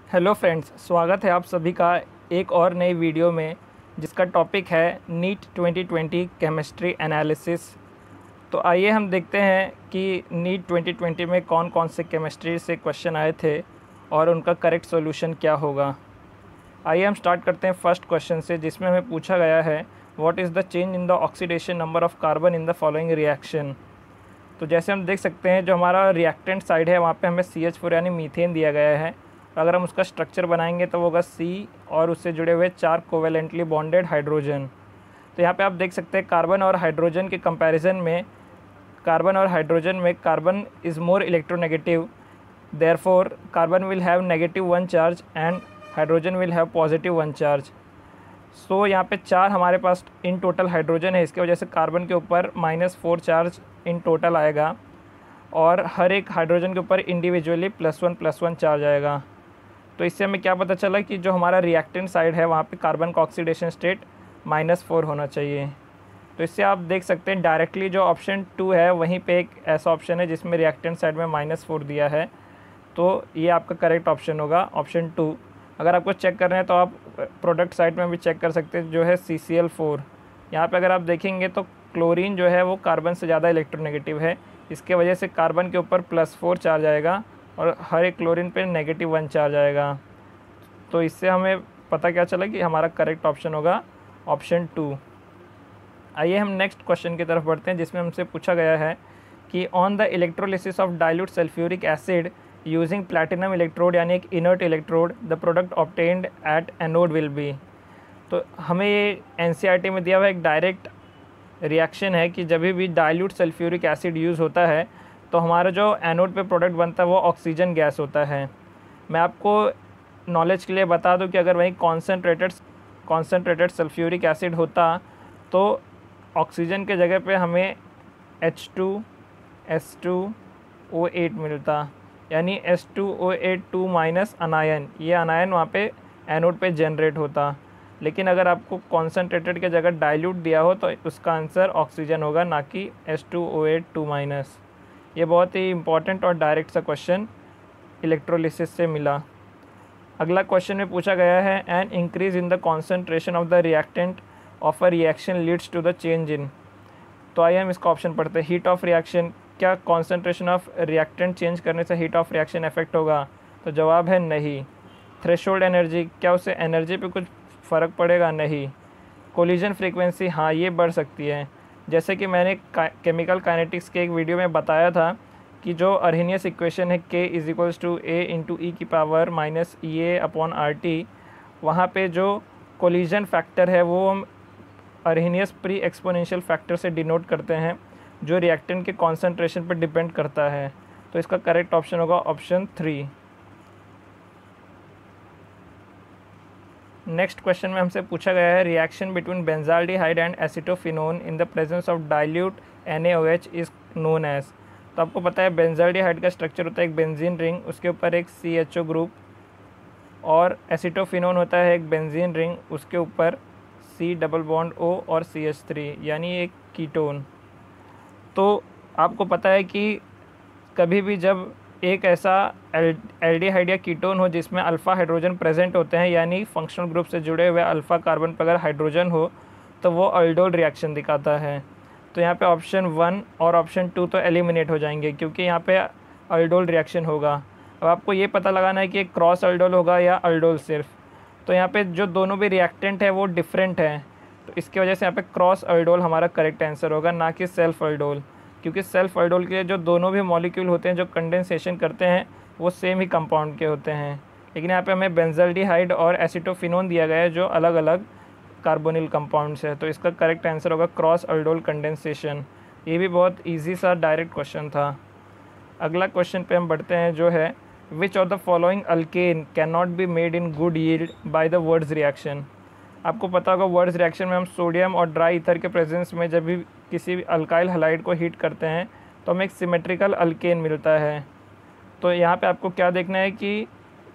Hello friends, स्वागत है आप सभी का एक और नई वीडियो में जिसका टॉपिक है नीट 2020 केमिस्ट्री एनालिसिस। तो आइए हम देखते हैं कि नीट 2020 में कौन कौन से केमिस्ट्री से क्वेश्चन आए थे और उनका करेक्ट सॉल्यूशन क्या होगा। आइए हम स्टार्ट करते हैं फर्स्ट क्वेश्चन से, जिसमें हमें पूछा गया है what is the change in the oxidation number of carbon in the following reaction. तो जैसे हम देख सकते हैं, जो हमारा रिएक्टेंट साइड है वहाँ पे हमें CH4 यानी मीथेन दिया गया है। अगर हम उसका स्ट्रक्चर बनाएंगे तो वो होगा C और उससे जुड़े हुए 4 कोवेलेंटली बॉन्डेड हाइड्रोजन। तो यहाँ पे आप देख सकते हैं कार्बन और हाइड्रोजन के कंपैरिजन में carbon is more electronegative, therefore carbon will have -1 charge and hydrogen will have +1 charge. So यहाँ पे 4 हमारे पास इन टोटल हाइड्रोजन है, इसकी वजह से कार्बन के ऊपर -4 चार्ज इन टोटल आएगा और हर एक हाइड्रोजन के ऊपर इंडिविजुअली +1 चार्ज आएगा। तो इससे हमें क्या पता चला कि जो हमारा रिएक्टेंट साइड है वहाँ पे कार्बन का ऑक्सीडेशन स्टेट -4 होना चाहिए। तो इससे आप देख सकते हैं डायरेक्टली जो ऑप्शन 2 है वहीं पे एक ऐसा ऑप्शन है जिसमें रिएक्टेंट साइड में -4 दिया है, तो ये आपका करेक्ट ऑप्शन होगा, ऑप्शन 2। अगर आपको चेक करना है तो आप प्रोडक्ट साइड में भी चेक कर सकते हैं, जो है CCl4। यहाँ पे अगर आप देखेंगे तो क्लोरीन जो है वो कार्बन से ज़्यादा इलेक्ट्रोनेगेटिव है, इसके वजह से कार्बन के ऊपर +4 चार्ज आएगा और हर एक क्लोरीन पे -1 चार्ज आएगा। तो इससे हमें पता क्या चला कि हमारा करेक्ट ऑप्शन होगा ऑप्शन 2। आइए हम नेक्स्ट क्वेश्चन की तरफ बढ़ते हैं, जिसमें हमसे पूछा गया है कि on the electrolysis of dilute sulphuric acid using platinum electrode यानी एक inert electrode, the product obtained at anode will be. तो हमें ये NCERT में दिया हुआ एक डायरेक्ट रिएक्शन है कि जब भी डाइल्यूट सल्फ्यूरिक एसिड यूज़ होता है तो हमारा जो एनोड पे प्रोडक्ट बनता है वो ऑक्सीजन गैस होता है। मैं आपको नॉलेज के लिए बता दूं कि अगर वहीं कॉन्सेंट्रेटेड सल्फ्यूरिक एसिड होता तो ऑक्सीजन के जगह पे हमें H2S2O8 मिलता, यानी H2O8 2- अनायन, ये अनायन वहाँ पे एनोड पे जनरेट होता। लेकिन अगर आपको कॉन्सेंट्रेटेड के जगह डाइल्यूट दिया हो तो उसका आंसर ऑक्सीजन होगा, ना कि H2O8 2-। ये बहुत ही इंपॉर्टेंट और डायरेक्ट सा क्वेश्चन इलेक्ट्रोलिसिस से मिला। अगला क्वेश्चन में पूछा गया है an increase in the concentration of the reactant of a reaction leads to the change in. तो आइए हम इसका ऑप्शन पढ़ते हैं। हीट ऑफ रिएक्शन, क्या कॉन्सेंट्रेशन ऑफ रिएक्टेंट चेंज करने से हीट ऑफ रिएक्शन इफेक्ट होगा? तो जवाब है नहीं। थ्रेशोल्ड एनर्जी, क्या उससे एनर्जी पे कुछ फ़र्क पड़ेगा? नहीं। कोलिजन फ्रीक्वेंसी, हाँ ये बढ़ सकती है। जैसे कि मैंने केमिकल काइनेटिक्स के एक वीडियो में बताया था कि जो अर्हेनियस इक्वेशन है K = A × E⁻⁻⁸ वहाँ पे जो कोलिजन फैक्टर है वो हम अर्हेनियस प्री एक्सपोनेंशियल फैक्टर से डिनोट करते हैं, जो रिएक्टेंट के कॉन्सेंट्रेशन पर डिपेंड करता है। तो इसका करेक्ट ऑप्शन होगा ऑप्शन 3। नेक्स्ट क्वेश्चन में हमसे पूछा गया है reaction between benzaldehyde and acetophenone in the presence of dilute NaOH is known as. तो आपको पता है बेंजाल्डिहाइड का स्ट्रक्चर होता है एक बेंजीन रिंग, उसके ऊपर एक CHO ग्रुप, और एसिटोफिनोन होता है एक बेंजीन रिंग, उसके ऊपर C⋯O और CH3 यानी एक कीटोन। तो आपको पता है कि कभी भी जब एक ऐसा एल्डिहाइड या कीटोन हो जिसमें अल्फ़ा हाइड्रोजन प्रेजेंट होते हैं, यानी फंक्शनल ग्रुप से जुड़े हुए अल्फ़ा कार्बन पर अगर हाइड्रोजन हो तो वो अल्डोल रिएक्शन दिखाता है। तो यहाँ पे ऑप्शन 1 और ऑप्शन 2 तो एलिमिनेट हो जाएंगे, क्योंकि यहाँ पे अल्डोल रिएक्शन होगा। अब आपको ये पता लगाना है कि क्रॉस अल्डोल होगा या अल्डोल सिर्फ। तो यहाँ पे जो दोनों भी रिएक्टेंट है वो डिफरेंट हैं, तो इसकी वजह से यहाँ पे क्रॉस अल्डोल हमारा करेक्ट आंसर होगा, ना कि सेल्फ अल्डोल। क्योंकि सेल्फ अल्डोल के जो दोनों भी मॉलिक्यूल होते हैं जो कंडेंसेशन करते हैं वो सेम ही कंपाउंड के होते हैं। लेकिन यहाँ पे हमें बेंजाल्डिहाइड और एसिटोफिनोन दिया गया है जो अलग अलग कार्बोनिल कंपाउंड्स है। तो इसका करेक्ट आंसर होगा क्रॉस अल्डोल कंडेंसेशन। ये भी बहुत ईजी सा डायरेक्ट क्वेश्चन था। अगला क्वेश्चन पे हम बढ़ते हैं, जो है which of the following alkane can not be made in good yield by the words reaction. आपको पता होगा वर्ड्स रिएक्शन में हम सोडियम और ड्राई ईथर के प्रेजेंस में जब भी किसी भी अल्काइल हैलाइड को हीट करते हैं तो हमें एक सिमेट्रिकल अल्केन मिलता है। तो यहाँ पे आपको क्या देखना है कि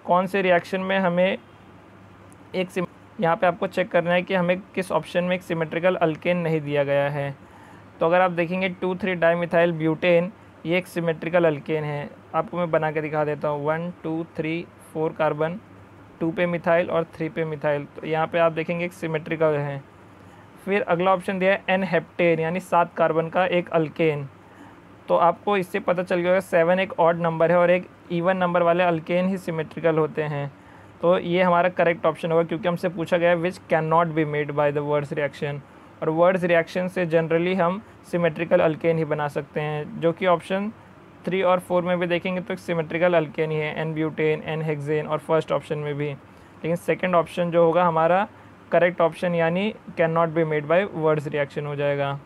कौन से रिएक्शन में हमें यहाँ पे आपको चेक करना है कि हमें किस ऑप्शन में एक सिमेट्रिकल अल्केन नहीं दिया गया है। तो अगर आप देखेंगे 2,3 डाइमिथाइल ब्यूटेन, ये एक सिमेट्रिकल अल्केन है। आपको मैं बना के दिखा देता हूँ। 1 2 3 4 कार्बन, 2 पे मिथाइल और 3 पे मिथाइल। तो यहाँ पे आप देखेंगे एक सिमेट्रिकल है। फिर अगला ऑप्शन दिया है एन हेप्टेन यानी 7 कार्बन का एक अल्केन। तो आपको इससे पता चल गया 7 एक ऑड नंबर है और एक इवन नंबर वाले अल्केन ही सिमेट्रिकल होते हैं। तो ये हमारा करेक्ट ऑप्शन होगा, क्योंकि हमसे पूछा गया है which can not be made by the words reaction, और वर्ड्स रिएक्शन से जनरली हम सिमेट्रिकल अल्केन ही बना सकते हैं, जो कि ऑप्शन 3 और 4 में भी देखेंगे तो सिमेट्रिकल अल्केन ही है, एन ब्यूटेन, एन हेक्सेन, और फर्स्ट ऑप्शन में भी। लेकिन सेकंड ऑप्शन जो होगा हमारा करेक्ट ऑप्शन यानी can not be made by words reaction हो जाएगा।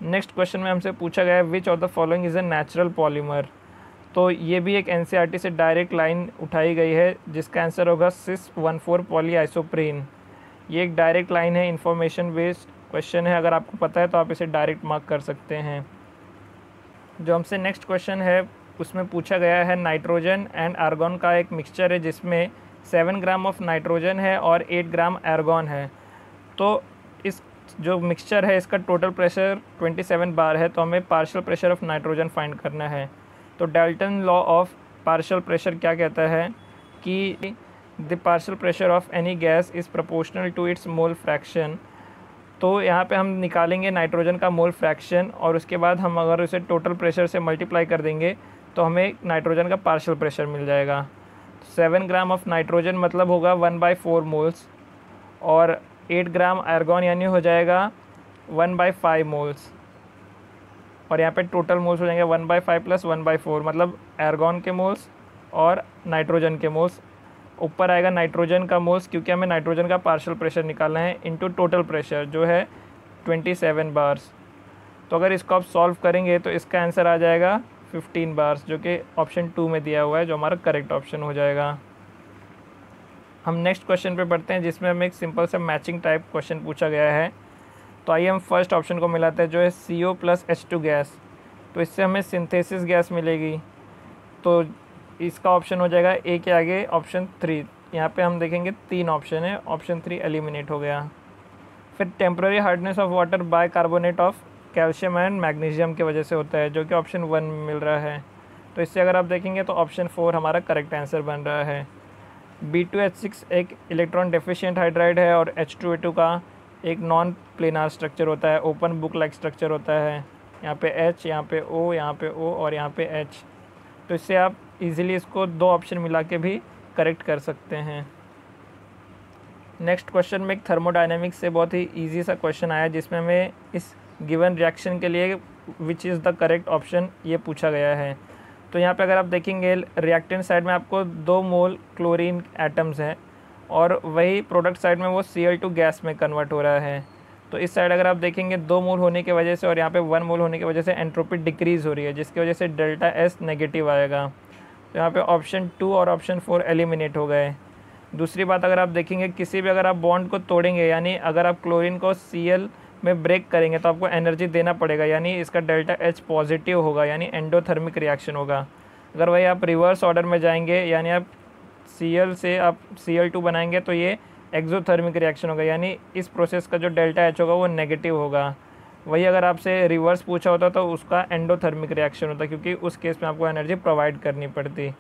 नेक्स्ट क्वेश्चन में हमसे पूछा गया है which of the following is a natural polymer. तो ये भी एक एनसीईआरटी से डायरेक्ट लाइन उठाई गई है, जिसका आंसर होगा सिस 1,4 पॉलीआइसोप्रीन। ये एक डायरेक्ट लाइन है, इंफॉर्मेशन बेस्ड क्वेश्चन है, अगर आपको पता है तो आप इसे डायरेक्ट मार्क कर सकते हैं। जो हमसे नेक्स्ट क्वेश्चन है उसमें पूछा गया है नाइट्रोजन एंड आर्गॉन का एक मिक्सचर है, जिसमें 7 ग्राम ऑफ नाइट्रोजन है और 8 ग्राम आर्गॉन है। तो इस जो मिक्सचर है इसका टोटल प्रेशर 27 बार है, तो हमें partial pressure of nitrogen find करना है। तो Dalton law of partial pressure क्या कहता है कि the partial pressure of any gas is proportional to its mole fraction. तो यहाँ पे हम निकालेंगे नाइट्रोजन का मोल फ्रैक्शन और उसके बाद हम अगर उसे टोटल प्रेशर से मल्टीप्लाई कर देंगे तो हमें नाइट्रोजन का पार्शियल प्रेशर मिल जाएगा। 7 ग्राम ऑफ नाइट्रोजन मतलब होगा 1/4 मोल्स, और 8 ग्राम आर्गॉन यानी हो जाएगा 1/5 मोल्स, और यहाँ पे टोटल मोल्स हो जाएंगे 1/5 + 1/4 मतलब आर्गॉन के मोल्स और नाइट्रोजन के मोल्स। ऊपर आएगा नाइट्रोजन का मोल्स, क्योंकि हमें नाइट्रोजन का पार्शियल प्रेशर निकालना है, इनटू टोटल प्रेशर जो है 27 बार्स। तो अगर इसको आप सॉल्व करेंगे तो इसका आंसर आ जाएगा 15 बार्स, जो कि ऑप्शन 2 में दिया हुआ है, जो हमारा करेक्ट ऑप्शन हो जाएगा। हम नेक्स्ट क्वेश्चन पे बढ़ते हैं, जिसमें हमें एक सिंपल सा मैचिंग टाइप क्वेश्चन पूछा गया है। तो आइए हम फर्स्ट ऑप्शन को मिलाते हैं, जो है CO + H2 गैस। तो इससे हमें सिंथेसिस गैस मिलेगी, तो इसका ऑप्शन हो जाएगा ए के आगे ऑप्शन 3। यहाँ पे हम देखेंगे 3 ऑप्शन है, ऑप्शन 3 एलिमिनेट हो गया। फिर temporary hardness of water bye carbonate of calcium and magnesium की वजह से होता है, जो कि ऑप्शन 1 में मिल रहा है। तो इससे अगर आप देखेंगे तो ऑप्शन 4 हमारा करेक्ट आंसर बन रहा है। B2H6 एक इलेक्ट्रॉन डेफिशिएंट हाइड्राइड है और H2A2 का एक नॉन प्लेनार स्ट्रक्चर होता है, ओपन बुक लाइक स्ट्रक्चर होता है। यहाँ पे H, यहाँ पे O, यहाँ पे O और यहाँ पे H। तो इससे आप इजीली इसको 2 ऑप्शन मिला के भी करेक्ट कर सकते हैं। नेक्स्ट क्वेश्चन में एक थर्मोडायनेमिक्स से बहुत ही इजी सा क्वेश्चन आया, जिसमें हमें इस गिवन रिएक्शन के लिए which is the correct option ये पूछा गया है। तो यहाँ पे अगर आप देखेंगे रिएक्टेंट साइड में आपको 2 मोल क्लोरीन एटम्स हैं और वही प्रोडक्ट साइड में वो Cl2 गैस में कन्वर्ट हो रहा है। तो इस साइड अगर आप देखेंगे 2 मोल होने की वजह से और यहाँ पे 1 मोल होने की वजह से एंट्रोपी डिक्रीज़ हो रही है, जिसकी वजह से ΔS नेगेटिव आएगा। तो यहाँ पे ऑप्शन 2 और ऑप्शन 4 एलिमिनेट हो गए। दूसरी बात, अगर आप देखेंगे किसी भी अगर आप बॉन्ड को तोड़ेंगे, यानी अगर आप क्लोरीन को Cl में ब्रेक करेंगे तो आपको एनर्जी देना पड़ेगा, यानी इसका ΔH पॉजिटिव होगा, यानी एंडोथर्मिक रिएक्शन होगा। अगर वही आप रिवर्स ऑर्डर में जाएंगे, यानी आप Cl से आप Cl2 बनाएंगे तो ये एक्सोथर्मिक रिएक्शन होगा, यानी इस प्रोसेस का जो ΔH होगा वो नेगेटिव होगा। वही अगर आपसे रिवर्स पूछा होता तो उसका एंडोथर्मिक रिएक्शन होता, क्योंकि उस केस में आपको एनर्जी प्रोवाइड करनी पड़ती।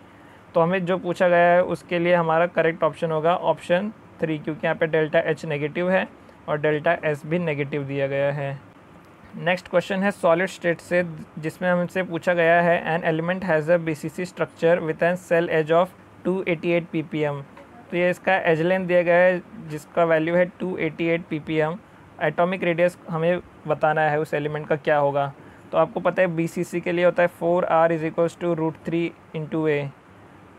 तो हमें जो पूछा गया है उसके लिए हमारा करेक्ट ऑप्शन होगा ऑप्शन 3, क्योंकि यहाँ पे ΔH नेगेटिव है और ΔS भी नेगेटिव दिया गया है। नेक्स्ट क्वेश्चन है सॉलिड स्टेट से, जिसमें हमसे पूछा गया है an element has a BCC structure with an cell edge of 288 ppm। तो ये इसका एज लेंथ दिया गया है, जिसका वैल्यू है 288 ppm। एटॉमिक रेडियस हमें बताना है उस एलिमेंट का क्या होगा। तो आपको पता है BCC के लिए होता है 4r = √3 × a।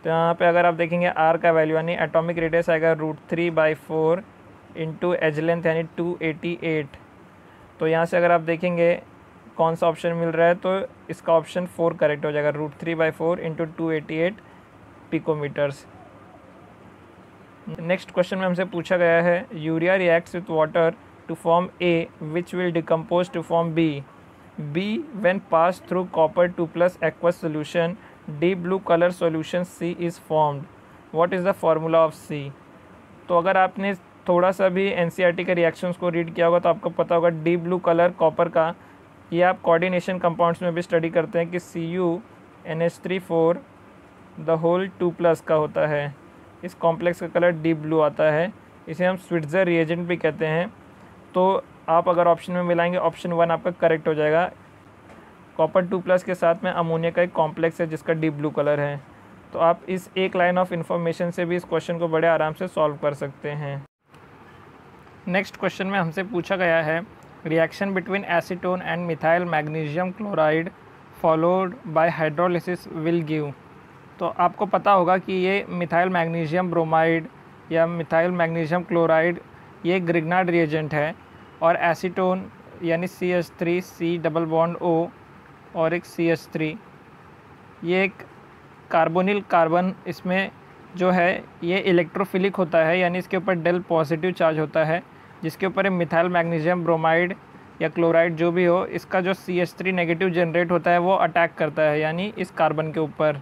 तो यहाँ पे अगर आप देखेंगे r का वैल्यू यानी एटॉमिक रेडियस आएगा √3/4 × एज लेंथ यानी 288। तो यहाँ से अगर आप देखेंगे कौन सा ऑप्शन मिल रहा है तो इसका ऑप्शन 4 करेक्ट हो जाएगा, √3/4 × 288 पिकोमीटर्स। नेक्स्ट क्वेश्चन में हमसे पूछा गया है urea reacts with water to form A which will decompose to form B when pass through copper 2+ aqueous solution deep blue colour solution C is formed. What is the formula of C। तो अगर आपने थोड़ा सा भी NCERT के reactions को read किया होगा तो आपको पता होगा डीप ब्लू कलर कॉपर का, ये आप कोऑर्डिनेशन कंपाउंड्स में भी स्टडी करते हैं कि CuNH3 4 द होल 2+ का होता है। इस कॉम्प्लेक्स का कलर डीप ब्लू आता है। इसे हम स्विट्ज़र रिएजेंट भी कहते हैं। तो आप अगर ऑप्शन में मिलाएंगे ऑप्शन 1 आपका करेक्ट हो जाएगा। कॉपर 2+ के साथ में अमोनिया का एक कॉम्प्लेक्स है जिसका डीप ब्लू कलर है। तो आप इस एक लाइन ऑफ इन्फॉर्मेशन से भी इस क्वेश्चन को बड़े आराम से सॉल्व कर सकते हैं। नेक्स्ट क्वेश्चन में हमसे पूछा गया है reaction between acetone and methyl magnesium chloride followed by hydrolysis will give. तो आपको पता होगा कि ये मिथाइल मैग्नीशियम ब्रोमाइड या मिथाइल मैग्नीशियम क्लोराइड ये ग्रिग्नार्ड रिएजेंट है, और एसीटोन यानी CH3 C double bond O और एक CH3 ये एक कार्बोनिल कार्बन इसमें जो है ये इलेक्ट्रोफिलिक होता है, यानी इसके ऊपर डेल पॉजिटिव चार्ज होता है, जिसके ऊपर मिथाइल मैग्नीशियम ब्रोमाइड या क्लोराइड जो भी हो इसका जो CH3 नेगेटिव जनरेट होता है वो अटैक करता है यानी इस कार्बन के ऊपर।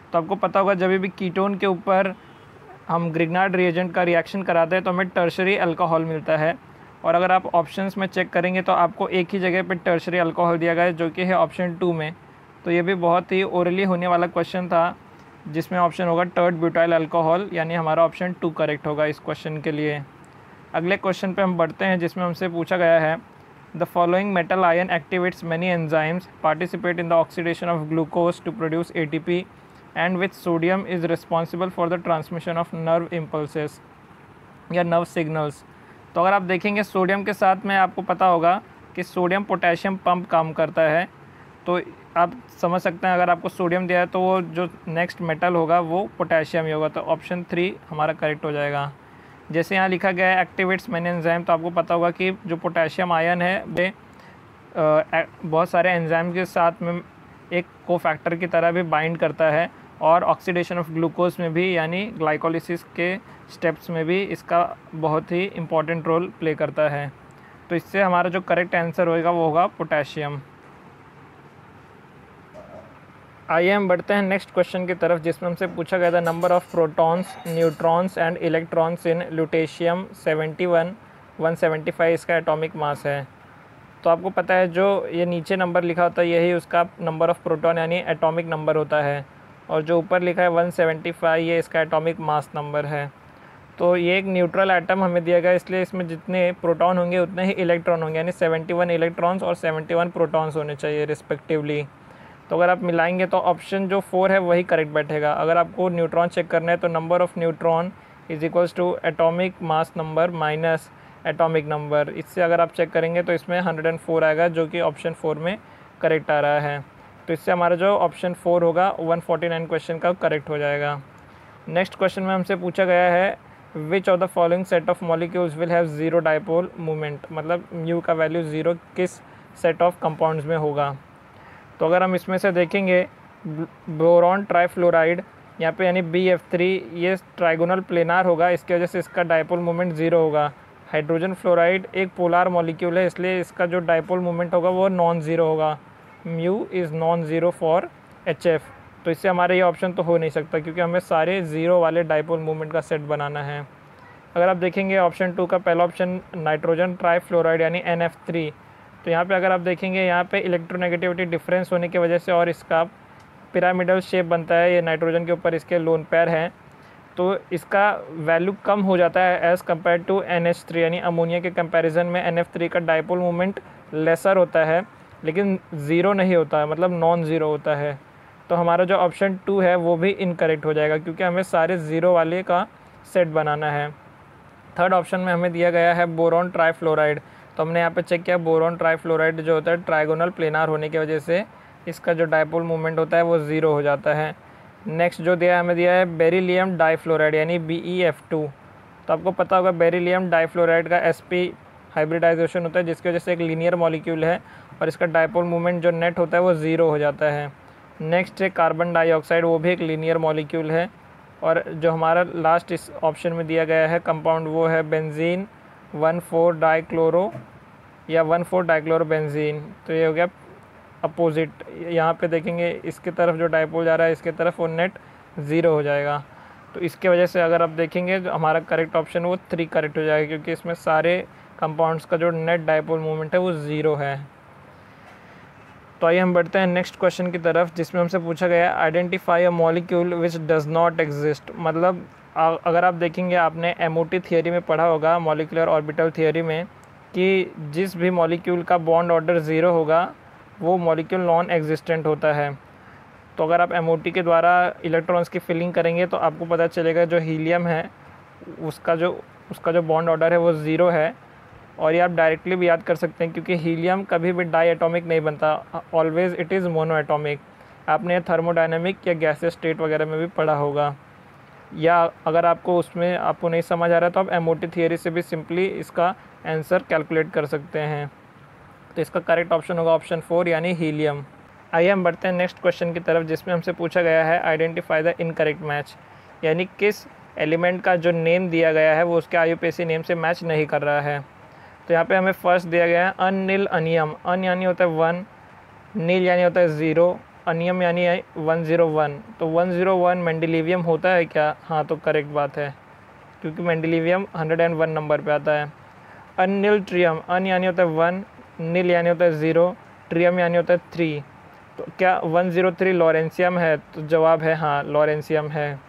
तो आपको पता होगा जब भी कीटोन के ऊपर हम ग्रिग्नार्ड रिएजेंट का रिएक्शन कराते हैं तो हमें टर्शरी अल्कोहल मिलता है, और अगर आप ऑप्शंस में चेक करेंगे तो आपको एक ही जगह पे टर्शरी अल्कोहल दिया गया है जो कि है ऑप्शन 2 में। तो ये भी बहुत ही ओरली होने वाला क्वेश्चन था जिसमें ऑप्शन होगा टर्ड ब्यूटाइल अल्कोहल, यानी हमारा ऑप्शन 2 करेक्ट होगा इस क्वेश्चन के लिए। अगले क्वेश्चन पे हम बढ़ते हैं जिसमें हमसे पूछा गया है the following metal ion activates many enzymes participate in the oxidation of glucose to produce ATP and with sodium is responsible for the transmission of nerve impulses या नर्व सिग्नल्स। तो अगर आप देखेंगे सोडियम के साथ में आपको पता होगा कि सोडियम पोटेशियम पंप काम करता है, तो आप समझ सकते हैं अगर आपको सोडियम दिया है तो वो जो नेक्स्ट मेटल होगा वो पोटेशियम ही होगा। तो ऑप्शन 3 हमारा करेक्ट हो जाएगा। जैसे यहाँ लिखा गया है एक्टिवेट्स मैनी एंजाइम, तो आपको पता होगा कि जो पोटेशियम आयन है वे बहुत सारे एंजाइम के साथ में एक कोफैक्टर की तरह भी बाइंड करता है, और ऑक्सीडेशन ऑफ ग्लूकोज में भी यानी ग्लाइकोलिसिस के स्टेप्स में भी इसका बहुत ही इम्पॉर्टेंट रोल प्ले करता है। तो इससे हमारा जो करेक्ट आंसर होगा वो होगा पोटेशियम। आइए हम बढ़ते हैं नेक्स्ट क्वेश्चन की तरफ जिसमें हमसे पूछा गया था number of protons, neutrons and electrons in lutetium 71 175 इसका एटॉमिक मास है। तो आपको पता है जो ये नीचे नंबर लिखा होता है यही उसका नंबर ऑफ़ प्रोटॉन यानी एटॉमिक नंबर होता है, और जो ऊपर लिखा है 175 ये इसका एटॉमिक मास नंबर है। तो ये एक न्यूट्रल एटम हमें दिया गया, इसलिए इसमें जितने प्रोटॉन होंगे उतने ही इलेक्ट्रॉन होंगे, यानी 71 इलेक्ट्रॉन्स और 71 प्रोटॉन्स होने चाहिए रिस्पेक्टिवली। तो अगर आप मिलाएंगे तो ऑप्शन जो 4 है वही करेक्ट बैठेगा। अगर आपको न्यूट्रॉन चेक करना है तो number of neutron is equals to atomic mass number minus atomic number. इससे अगर आप चेक करेंगे तो इसमें 104 आएगा जो कि ऑप्शन 4 में करेक्ट आ रहा है। तो इससे हमारा जो ऑप्शन 4 होगा 149 क्वेश्चन का करेक्ट हो जाएगा। नेक्स्ट क्वेश्चन में हमसे पूछा गया है which of the following set of molecules will have zero dipole moment, मतलब म्यू का वैल्यू 0 किस सेट ऑफ कंपाउंड्स में होगा। तो अगर हम इसमें से देखेंगे बोरॉन ट्राइफ्लोराइड यहाँ पे यानी BF3 ये ट्राइगोनल प्लेनार होगा, इसकी वजह से इसका डाइपोल मोमेंट 0 होगा। हाइड्रोजन फ्लोराइड एक पोलार मॉलिक्यूल है इसलिए इसका जो डाइपोल मोमेंट होगा वो नॉन ज़ीरो होगा, mu is non zero for HF। तो इससे हमारे ये ऑप्शन तो हो नहीं सकता क्योंकि हमें सारे ज़ीरो वाले डाइपोल मोमेंट का सेट बनाना है। अगर आप देखेंगे ऑप्शन 2 का पहला ऑप्शन नाइट्रोजन ट्राइफ्लोराइड यानी NF3, तो यहाँ पे अगर आप देखेंगे यहाँ पे इलेक्ट्रोनेगेटिविटी डिफरेंस होने की वजह से और इसका पिरामिडल शेप बनता है, ये नाइट्रोजन के ऊपर इसके लोन पेयर हैं, तो इसका वैल्यू कम हो जाता है एज़ कम्पेयर टू NH3 यानी अमोनिया के कंपैरिजन में NF3 का डाइपोल मोमेंट लेसर होता है लेकिन ज़ीरो नहीं होता है, मतलब नॉन ज़ीरो होता है। तो हमारा जो ऑप्शन 2 है वो भी इनकरेक्ट हो जाएगा क्योंकि हमें सारे ज़ीरो वाले का सेट बनाना है। थर्ड ऑप्शन में हमें दिया गया है बोरॉन ट्राइफ्लोराइड, तो हमने यहाँ पे चेक किया बोरॉन ट्राइफ्लोराइड जो होता है ट्राइगोनल प्लेनार होने की वजह से इसका जो डाइपोल मोमेंट होता है वो 0 हो जाता है। नेक्स्ट जो दिया हमें दिया है बेरिलियम डाइफ्लोराइड यानी BeF2, तो आपको पता होगा बेरिलियम डाइफ्लोराइड का sp हाइब्रिडाइजेशन होता है जिसकी वजह से एक लीनियर मॉलिक्यूल है और इसका डाइपोल मोमेंट जो नेट होता है वो 0 हो जाता है। नेक्स्ट है कार्बन डाइऑक्साइड, वो भी एक लीनियर मॉलिक्यूल है, और जो हमारा लास्ट इस ऑप्शन में दिया गया है कंपाउंड वो है बेंजीन 1,4 डाइक्लोरो या 1,4 डाइक्लोरोबेंजीन। तो ये हो गया अपोजिट, यहाँ पे देखेंगे इसके तरफ जो डाइपोल जा रहा है इसके तरफ वो नेट 0 हो जाएगा। तो इसके वजह से अगर आप देखेंगे तो हमारा करेक्ट ऑप्शन वो 3 करेक्ट हो जाएगा क्योंकि इसमें सारे कंपाउंड्स का जो नेट डाइपोल मोमेंट है वो 0 है। तो आइए हम बढ़ते हैं नेक्स्ट क्वेश्चन की तरफ जिसमें हमसे पूछा गया identify a molecule which does not exist, मतलब अगर आप देखेंगे आपने MOT थियोरी में पढ़ा होगा, मॉलिक्यूलर ऑर्बिटल थियोरी में, कि जिस भी मॉलिक्यूल का बॉन्ड ऑर्डर 0 होगा वो मॉलिक्यूल नॉन एग्जिस्टेंट होता है। तो अगर आप MOT के द्वारा इलेक्ट्रॉन्स की फिलिंग करेंगे तो आपको पता चलेगा जो हीलियम है उसका जो बॉन्ड ऑर्डर है वो 0 है। और ये आप डायरेक्टली भी याद कर सकते हैं क्योंकि हीलियम कभी भी डाई एटॉमिक नहीं बनता, always it is mono atomic. आपने थर्मोडायनेमिक या गैसेस स्टेट वगैरह में भी पढ़ा होगा। या अगर आपको उसमें आपको नहीं समझ आ रहा तो आप MOT थियरी से भी सिंपली इसका आंसर कैलकुलेट कर सकते हैं। तो इसका करेक्ट ऑप्शन होगा ऑप्शन 4 यानी हीलियम। आइए हम बढ़ते हैं नेक्स्ट क्वेश्चन की तरफ, जिसमें हमसे पूछा गया है आइडेंटिफाई द इनकरेक्ट मैच, यानी किस एलिमेंट का जो नेम दिया गया है वो उसके IUPAC नेम से मैच नहीं कर रहा है। तो यहाँ पे हमें फर्स्ट दिया गया है अनिल अनियम। अन यानी होता है 1, नील यानी होता है 0, अनियम यानी 101। तो 101 मेंडेलिवियम होता है क्या? हाँ, तो करेक्ट बात है क्योंकि मेंडेलिवियम 101 नंबर पे आता है। अनिल ट्रियम, अन यानी होता है 1, नील यानी होता है 0, ट्रियम यानी होता है 3। तो क्या 103 लॉरेंसियम है? तो जवाब है हाँ, लॉरेंसियम है।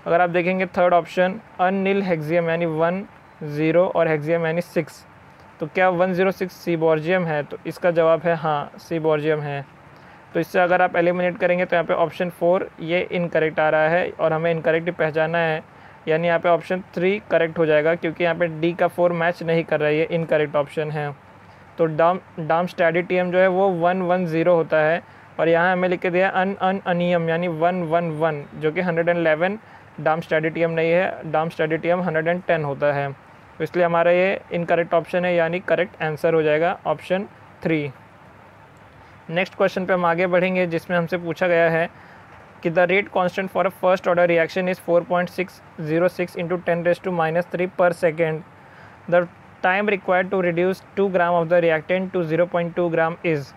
अगर आप देखेंगे थर्ड ऑप्शन अनिल हेक्सियम यानी 1 0 और हेक्सियम यानी 6। तो क्या 106 सीबॉर्जियम है? तो इसका जवाब है हाँ, सीबॉर्जियम है। तो इससे अगर आप एलिमिनेट करेंगे तो यहाँ पे ऑप्शन 4 ये इनकरेक्ट आ रहा है और हमें इनकरेक्ट पहचाना है, यानी यहाँ पे ऑप्शन 3 करेक्ट हो जाएगा क्योंकि यहाँ पे डी का 4 मैच नहीं कर रहा है, ये इनकरेक्ट ऑप्शन है। तो डार्मस्टैटियम जो है वो 110 होता है और यहाँ हमें लिख के दिया अनियम यानी 111, जो कि 111 डार्मस्टैटियम नहीं है, डार्मस्टैटियम 110 होता है। तो इसलिए हमारा ये इनकरेक्ट ऑप्शन है, यानी करेक्ट आंसर हो जाएगा ऑप्शन 3। नेक्स्ट क्वेश्चन पे हम आगे बढ़ेंगे, जिसमें हमसे पूछा गया है कि the rate constant for a first order reaction is 4.606 into 10⁻³ per second. The time required to reduce 2 gram of the reactant to 0.2 gram is.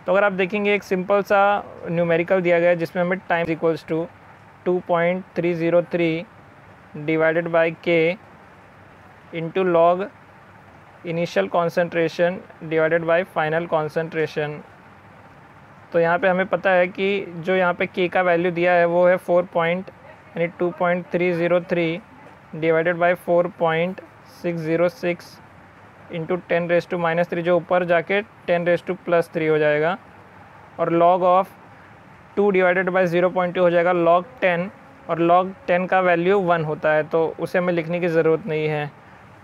तो अगर आप देखेंगे एक सिंपल सा न्यूमेरिकल दिया गया है जिसमें हमें time equals to 2.303 divided by K into log initial concentration divided by final concentration. तो यहाँ पे हमें पता है कि जो यहाँ पे K का वैल्यू दिया है वो है 2.303 डिवाइडेड बाई 4.606 इंटू 10⁻³ जो ऊपर जाके 10⁻+3 हो जाएगा, और लॉग ऑफ 2 डिवाइडेड बाई 0.2 हो जाएगा लॉग 10, और लॉग 10 का वैल्यू 1 होता है तो उसे हमें लिखने की ज़रूरत नहीं है।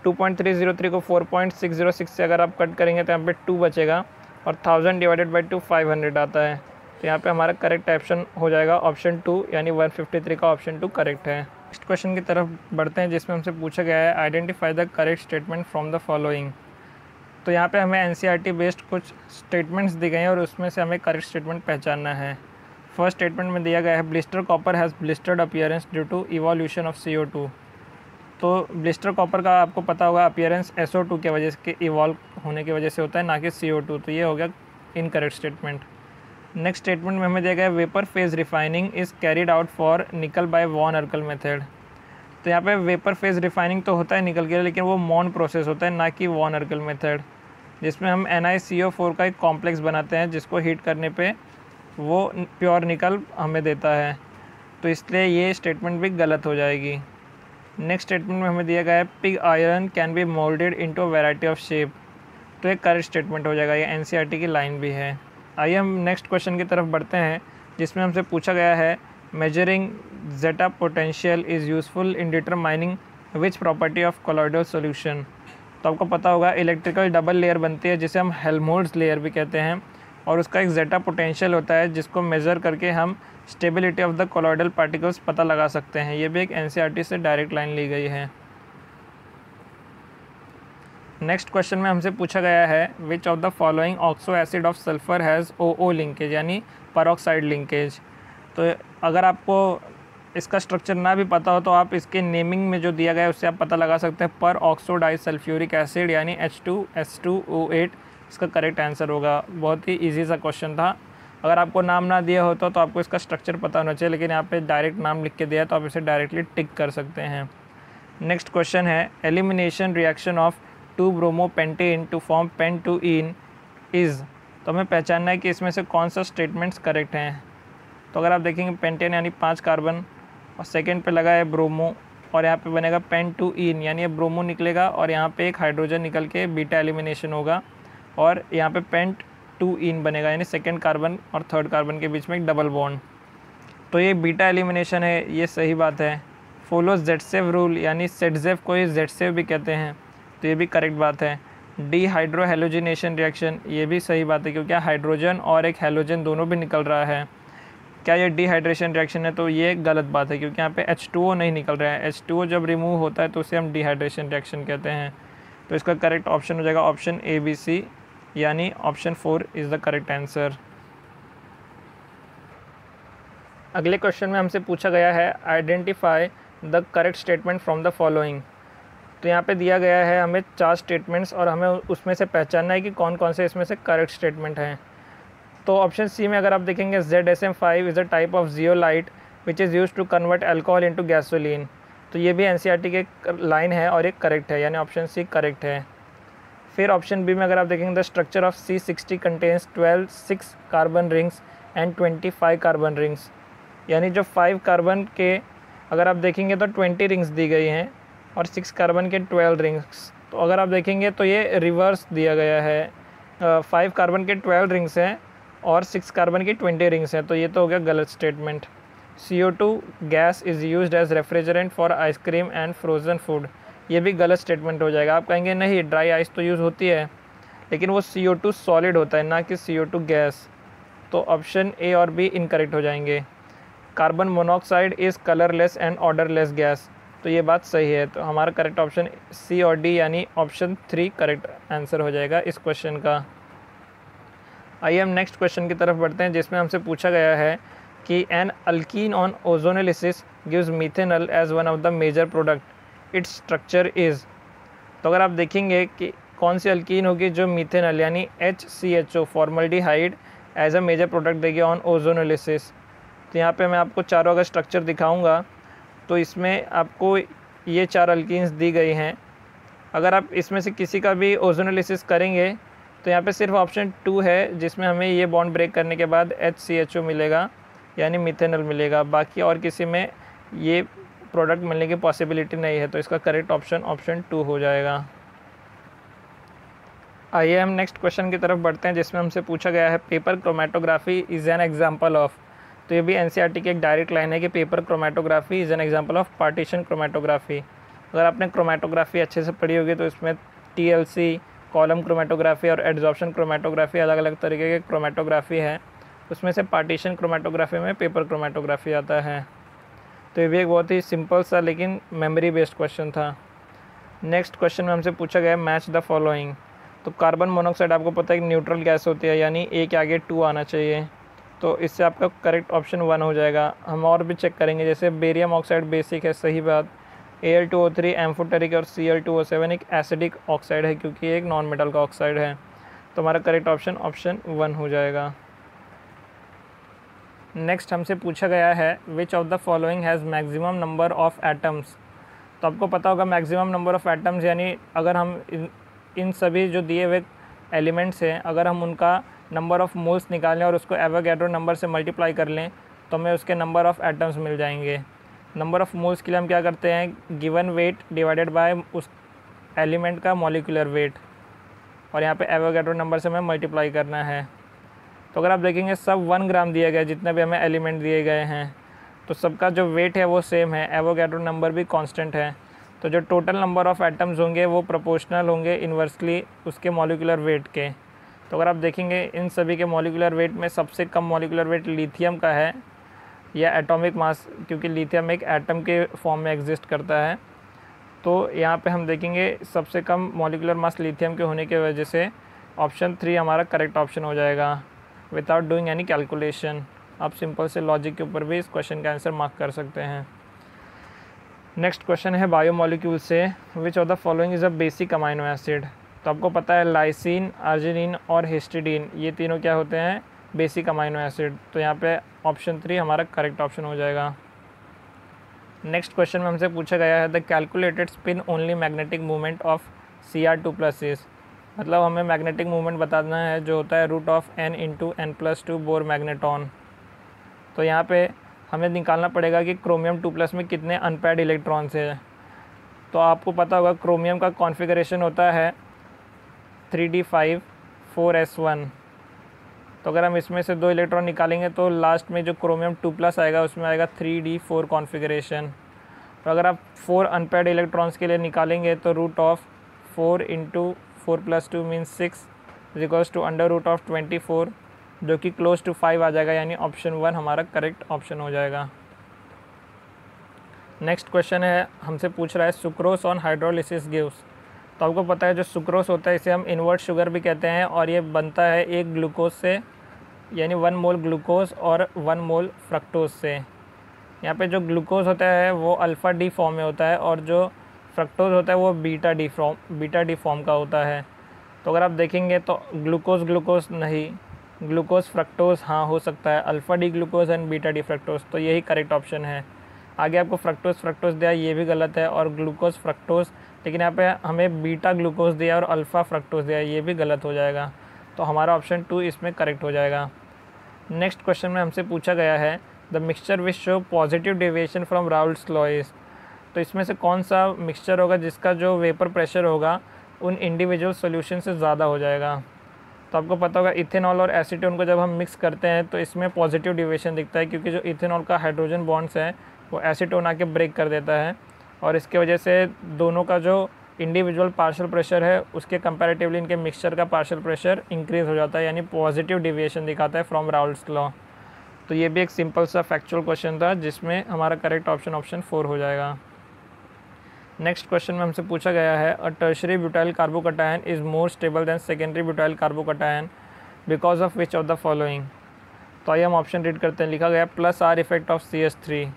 2.303 को 4.606 से अगर आप कट करेंगे तो यहाँ पे 2 बचेगा और 1000 डिवाइडेड बाई 2 500 आता है। तो यहाँ पे हमारा करेक्ट ऑप्शन हो जाएगा ऑप्शन 2 यानी 153 का ऑप्शन 2 करेक्ट है। नेक्स्ट क्वेश्चन की तरफ बढ़ते हैं, जिसमें हमसे पूछा गया है identify the correct statement from the following. तो यहाँ पे हमें NCERT बेस्ड कुछ स्टेटमेंट्स दी गए हैं और उसमें से हमें करेक्ट स्टेटमेंट पहचानना है। फर्स्ट स्टेटमेंट में दिया गया है blister copper has blistered appearance due to evolution of CO2। तो ब्लिस्टर कॉपर का आपको पता होगा अपीयरेंस SO2 के वजह से इवॉल्व होने की वजह से होता है, ना कि CO2। तो ये हो गया इनकरेक्ट स्टेटमेंट। नेक्स्ट स्टेटमेंट में हमें दिया गया vapour phase refining is carried out for निकल बाय वॉन अर्कल मेथड। तो यहाँ पे वेपर फेज रिफाइनिंग तो होता है निकल के लिए, लेकिन वो मॉन प्रोसेस होता है, ना कि वॉन अर्कल मेथड, जिसमें हम NiCO4 का एक कॉम्प्लेक्स बनाते हैं जिसको हीट करने पे वो प्योर निकल हमें देता है। तो इसलिए ये स्टेटमेंट भी गलत हो जाएगी। नेक्स्ट स्टेटमेंट में हमें दिया गया है pig iron can be moulded into variety of shape. तो एक करेक्ट स्टेटमेंट हो जाएगा, ये NCERT की लाइन भी है। आइए हम नेक्स्ट क्वेश्चन की तरफ बढ़ते हैं, जिसमें हमसे पूछा गया है measuring zeta potential is useful in determining which property of colloidal solution. तो आपको पता होगा इलेक्ट्रिकल डबल लेयर बनती है जिसे हम हेल्महोल्ट्ज़ लेयर भी कहते हैं, और उसका एक ज़ेटा पोटेंशियल होता है जिसको मेज़र करके हम stability of the colloidal particles पता लगा सकते हैं। ये भी एक NCERT से डायरेक्ट लाइन ली गई है। नेक्स्ट क्वेश्चन में हमसे पूछा गया है which of the following oxo acid of sulphur has OO linkage यानी परऑक्साइड लिंकेज। तो अगर आपको इसका स्ट्रक्चर ना भी पता हो तो आप इसके नेमिंग में जो दिया गया है उससे आप पता लगा सकते हैं। पर ऑक्सो डाइसल्फ्यूरिक एसिड यानी H2S2O8 इसका करेक्ट आंसर होगा। बहुत ही ईजी सा क्वेश्चन था। अगर आपको नाम ना दिया हो तो आपको इसका स्ट्रक्चर पता होना चाहिए, लेकिन यहाँ पे डायरेक्ट नाम लिख के दिया है तो आप इसे डायरेक्टली टिक कर सकते हैं। नेक्स्ट क्वेश्चन है elimination reaction of 2-bromopentate to form pentyne is. तो हमें पहचानना है कि इसमें से कौन सा स्टेटमेंट्स करेक्ट हैं। तो अगर आप देखेंगे पेंटेन यानी 5 कार्बन और सेकेंड पे लगा है ब्रोमो, और यहाँ पे बनेगा पेंटूइन, यानी ये ब्रोमो निकलेगा और यहाँ पे एक हाइड्रोजन निकल के बीटा एलिमिनेशन होगा और यहाँ पे पेंटूइन बनेगा, यानी सेकेंड कार्बन और थर्ड कार्बन के बीच में एक डबल बॉन्ड। तो ये बीटा एलिमिनेशन है, ये सही बात है। फॉलो जेटसेव रूल, यानी सेटजेव को ये जेटसेव भी कहते हैं, तो ये भी करेक्ट बात है। डी हाइड्रो हेलोजिनेशन रिएक्शन, ये भी सही बात है, क्योंकि हाइड्रोजन और एक हेलोजन दोनों भी निकल रहा है। क्या ये डिहाइड्रेशन रिएक्शन है? तो ये गलत बात है, क्योंकि यहाँ पे H2O नहीं निकल रहा है। H2O जब रिमूव होता है तो उसे हम डिहाइड्रेशन रिएक्शन कहते हैं। तो इसका करेक्ट ऑप्शन हो जाएगा ऑप्शन ABC, यानी option 4 is the correct answer. अगले क्वेश्चन में हमसे पूछा गया है identify the correct statement from the following. तो यहाँ पे दिया गया है हमें 4 स्टेटमेंट्स और हमें उसमें से पहचानना है कि कौन कौन से इसमें से करेक्ट स्टेटमेंट हैं। तो ऑप्शन सी में अगर आप देखेंगे ZSM5 is a type of zeolite which is use to convert alcohol into gasoline, तो ये भी NCERT के लाइन है और एक करेक्ट है, यानी ऑप्शन सी करेक्ट है। फिर ऑप्शन बी में अगर आप देखेंगे the structure of C60 contains 12 6 carbon rings and 25 carbon rings, यानी जो 5 कार्बन के अगर आप देखेंगे तो 20 रिंग्स दी गई हैं और 6 कार्बन के 12 रिंग्स। तो अगर आप देखेंगे तो ये रिवर्स दिया गया है, 5 कार्बन के 12 रिंग्स हैं और 6 कार्बन की 20 रिंग्स हैं, तो ये तो हो गया गलत statement. CO2 gas is used as refrigerant for ice cream and frozen food, ये भी गलत स्टेटमेंट हो जाएगा। आप कहेंगे नहीं, ड्राई आइस तो यूज़ होती है, लेकिन वो CO2 सॉलिड होता है, ना कि CO2 गैस। तो ऑप्शन ए और बी इनकरेक्ट हो जाएंगे। Carbon monoxide is colourless and odourless gas, तो ये बात सही है। तो हमारा करेक्ट ऑप्शन सी और डी, यानी ऑप्शन 3 करेक्ट आंसर हो जाएगा इस क्वेश्चन का। आइए हम नेक्स्ट क्वेश्चन की तरफ बढ़ते हैं, जिसमें हमसे पूछा गया है कि an alkene on ozonolysis gives methanol as one of the major product, its structure is. तो अगर आप देखेंगे कि कौन सी अल्कीन होगी जो मीथेनॉल यानी HCHO formaldehyde as a major product देगी ऑन ओजोनोलिसिस। तो यहाँ पे मैं आपको चारों का स्ट्रक्चर दिखाऊंगा, तो इसमें आपको ये 4 अल्कीन्स दी गई हैं। अगर आप इसमें से किसी का भी ओजोनोलिसिस करेंगे तो यहाँ पे सिर्फ ऑप्शन 2 है जिसमें हमें ये बॉन्ड ब्रेक करने के बाद HCHO मिलेगा, यानी मिथेनॉल मिलेगा। बाकी और किसी में ये प्रोडक्ट मिलने की पॉसिबिलिटी नहीं है, तो इसका करेक्ट ऑप्शन 2 हो जाएगा। आइए हम नेक्स्ट क्वेश्चन की तरफ बढ़ते हैं, जिसमें हमसे पूछा गया है paper chromatography is an example of. तो ये भी NCERT की एक डायरेक्ट लाइन है कि paper chromatography is an example of partition chromatography. अगर आपने क्रोमेटोग्राफी अच्छे से पढ़ी होगी तो इसमें TLC, कॉलम क्रोमेटोग्राफी और एड्जॉर्प्शन क्रोमेटोग्राफी, अलग अलग तरीके के क्रोमेटोग्राफी है। उसमें से पार्टीशन क्रोमेटोग्राफी में पेपर क्रोमेटोग्राफी आता है। तो ये भी एक बहुत ही सिंपल सा लेकिन मेमोरी बेस्ड क्वेश्चन था। नेक्स्ट क्वेश्चन में हमसे पूछा गया मैच द फॉलोइंग। तो कार्बन मोनोऑक्साइड आपको पता है कि न्यूट्रल गैस होती है, यानी ए के आगे 2 आना चाहिए, तो इससे आपका करेक्ट ऑप्शन 1 हो जाएगा। हम और भी चेक करेंगे, जैसे बेरियम ऑक्साइड बेसिक है, सही बात। Al2O3 एम्फोटेरिक और Cl2O7 एक एसिडिक ऑक्साइड है, क्योंकि एक नॉन मेटल का ऑक्साइड है। तो हमारा करेक्ट ऑप्शन 1 हो जाएगा। नेक्स्ट हमसे पूछा गया है which of the following has maximum number of atoms. तो आपको पता होगा मैक्सिमम नंबर ऑफ़ एटम्स, यानी अगर हम इन सभी जो दिए हुए एलिमेंट्स हैं, अगर हम उनका नंबर ऑफ़ मोल्स निकालें और उसको एवोगैड्रो नंबर से मल्टीप्लाई कर लें तो हमें उसके नंबर ऑफ़ एटम्स मिल जाएंगे। नंबर ऑफ़ मोल्स के लिए हम क्या करते हैं, गिवन वेट डिवाइडेड बाय उस एलिमेंट का मॉलिक्यूलर वेट, और यहाँ पे एवोगैड्रो नंबर से हमें मल्टीप्लाई करना है। तो अगर आप देखेंगे सब 1 ग्राम दिया गया, जितने भी हमें एलिमेंट दिए गए हैं, तो सबका जो वेट है वो सेम है, एवोगैड्रो नंबर भी कांस्टेंट है। तो जो टोटल नंबर ऑफ़ एटम्स होंगे वो प्रोपोर्शनल होंगे इन्वर्सली उसके मॉलिक्यूलर वेट के। तो अगर आप देखेंगे इन सभी के मॉलिक्यूलर वेट में सबसे कम मॉलिक्यूलर वेट लिथियम का है, या एटॉमिक मास, क्योंकि लिथियम एक एटम के फॉर्म में एग्जिस्ट करता है। तो यहाँ पे हम देखेंगे सबसे कम मॉलिक्यूलर मास लिथियम के होने की वजह से ऑप्शन 3 हमारा करेक्ट ऑप्शन हो जाएगा विदाउट डूइंग एनी कैलकुलेशन। आप सिंपल से लॉजिक के ऊपर भी इस क्वेश्चन का आंसर मार्क कर सकते हैं। नेक्स्ट क्वेश्चन है बायोमॉलिक्यूल से विच of the following is a basic amino acid. तो आपको पता है लाइसिन, अर्जिनिन और हिस्टिडीन, ये तीनों क्या होते हैं, बेसिक अमाइनो एसिड। तो यहाँ पे ऑप्शन 3 हमारा करेक्ट ऑप्शन हो जाएगा। नेक्स्ट क्वेश्चन में हमसे पूछा गया है the calculated spin only magnetic movement of Cr2+, मतलब हमें मैग्नेटिक मूवमेंट बताना है जो होता है √n × n+2 बोर मैग्नेटॉन। तो यहाँ पे हमें निकालना पड़ेगा कि क्रोमियम 2+ में कितने अनपेयर्ड इलेक्ट्रॉन्स हैं। तो आपको पता होगा क्रोमियम का कॉन्फ़िगरेशन होता है 3d5 4s1। तो अगर हम इसमें से 2 इलेक्ट्रॉन निकालेंगे तो लास्ट में जो क्रोमियम 2+ आएगा उसमें आएगा 3d4 कॉन्फ़िगरेशन। तो अगर आप 4 अनपेयर्ड इलेक्ट्रॉन्स के लिए निकालेंगे तो √4 × 4 + 2 मीन्स 6 √24, जो कि क्लोज टू 5 आ जाएगा, यानी ऑप्शन 1 हमारा करेक्ट ऑप्शन हो जाएगा। नेक्स्ट क्वेश्चन है, हमसे पूछ रहा है सुक्रोस ऑन हाइड्रोलिसिस गिव्स। तो आपको पता है जो सुक्रोस होता है इसे हम इन्वर्ट शुगर भी कहते हैं, और ये बनता है एक ग्लूकोज से, यानी 1 मोल ग्लूकोज और 1 मोल फ्रक्टोज से। यहाँ पे जो ग्लूकोज होता है वो अल्फ़ा डी फॉर्म में होता है, और जो फ्रक्टोज होता है वो बीटा डी फॉर्म का होता है। तो अगर आप देखेंगे तो ग्लूकोज नहीं, ग्लूकोज फ्रक्टोज हाँ हो सकता है, alpha D glucose and beta D fructose, तो यही करेक्ट ऑप्शन है। आगे आपको फ्रक्टोज दिया, ये भी गलत है, और ग्लूकोज फ्रक्टोज, लेकिन यहाँ पे हमें बीटा ग्लूकोज दिया और अल्फ़ा फ्रक्टोज दिया, ये भी गलत हो जाएगा। तो हमारा ऑप्शन 2 इसमें करेक्ट हो जाएगा। नेक्स्ट क्वेश्चन में हमसे पूछा गया है the mixture which show positive deviation from Raoult's law is. तो इसमें से कौन सा मिक्सचर होगा जिसका जो वेपर प्रेशर होगा उन इंडिविजुअल सॉल्यूशन से ज़्यादा हो जाएगा। तो आपको पता होगा इथेनॉल और एसीटोन को जब हम मिक्स करते हैं तो इसमें पॉजिटिव डेविएशन दिखता है, क्योंकि जो इथेनॉल का हाइड्रोजन बॉन्ड्स है वो एसीटोन आके ब्रेक कर देता है, और इसके वजह से दोनों का जो इंडिविजुअल पार्शियल प्रेशर है उसके कंपैरेटिवली इनके मिक्सचर का पार्शियल प्रेशर इंक्रीज़ हो जाता है, यानी पॉजिटिव डेविएशन दिखाता है फ्रॉम राउल्ट्स लॉ। तो ये भी एक सिंपल सा फैक्चुअल क्वेश्चन था जिसमें हमारा करेक्ट ऑप्शन 4 हो जाएगा। नेक्स्ट क्वेश्चन में हमसे पूछा गया है a tertiary butyl carbocation is more stable then secondary butyl carbocation because of which of the following. तो आइए हम ऑप्शन रीड करते हैं। लिखा गया +R इफेक्ट ऑफ CH3।